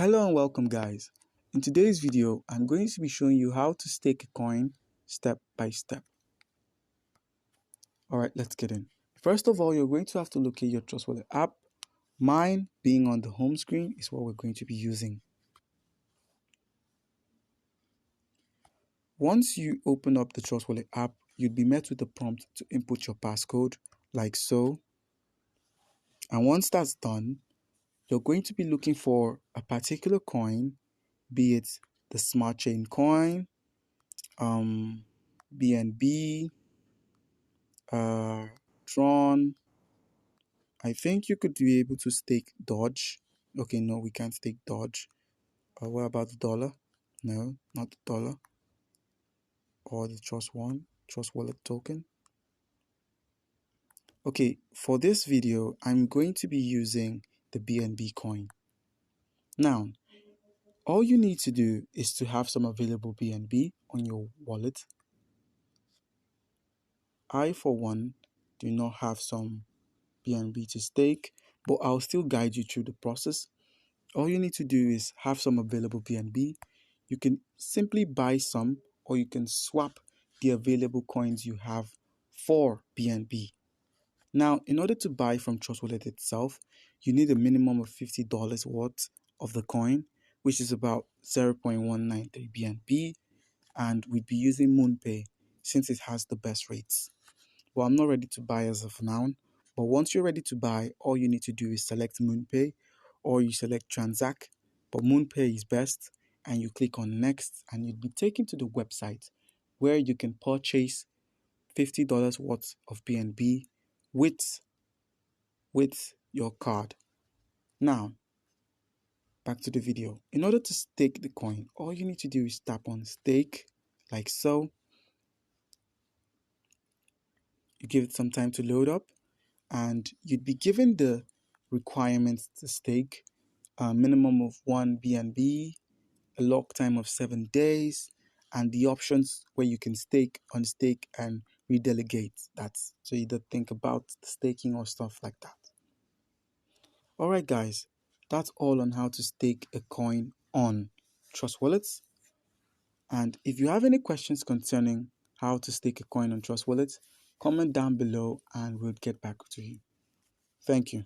Hello and welcome guys. In today's video, I'm going to be showing you how to stake a coin step by step. Alright, let's get in. First of all, you're going to have to locate your Trust Wallet app. Mine being on the home screen is what we're going to be using. Once you open up the Trust Wallet app, you'd be met with a prompt to input your passcode like so. And once that's done, you're going to be looking for a particular coin, be it the Smart Chain coin, BNB, TRON. I think you could be able to stake Dodge. Okay, no, we can't stake Dodge. What about the dollar? No, not the dollar. Or the Trust Wallet token. Okay, for this video, I'm going to be using the BNB coin. Now, all you need to do is to have some available BNB on your wallet. I, for one, do not have some BNB to stake, but I'll still guide you through the process. All you need to do is have some available BNB. You can simply buy some, or you can swap the available coins you have for BNB. Now, in order to buy from Trust Wallet itself, you need a minimum of $50 worth of the coin, which is about 0.193 BNB, and we'd be using MoonPay since it has the best rates. Well, I'm not ready to buy as of now, but once you're ready to buy, all you need to do is select MoonPay or you select Transact, but MoonPay is best, and you click on Next, and you'll be taken to the website where you can purchase $50 worth of BNB with your card. Now, back to the video. In order to stake the coin, all you need to do is tap on Stake, like so. You give it some time to load up, and you'd be given the requirements to stake: a minimum of 1 BNB, a lock time of 7 days, and the options where you can stake, unstake, and redelegate. That's so either think about staking or stuff like that. Alright guys, that's all on how to stake a coin on Trust Wallets. And if you have any questions concerning how to stake a coin on Trust Wallets, comment down below and we'll get back to you. Thank you.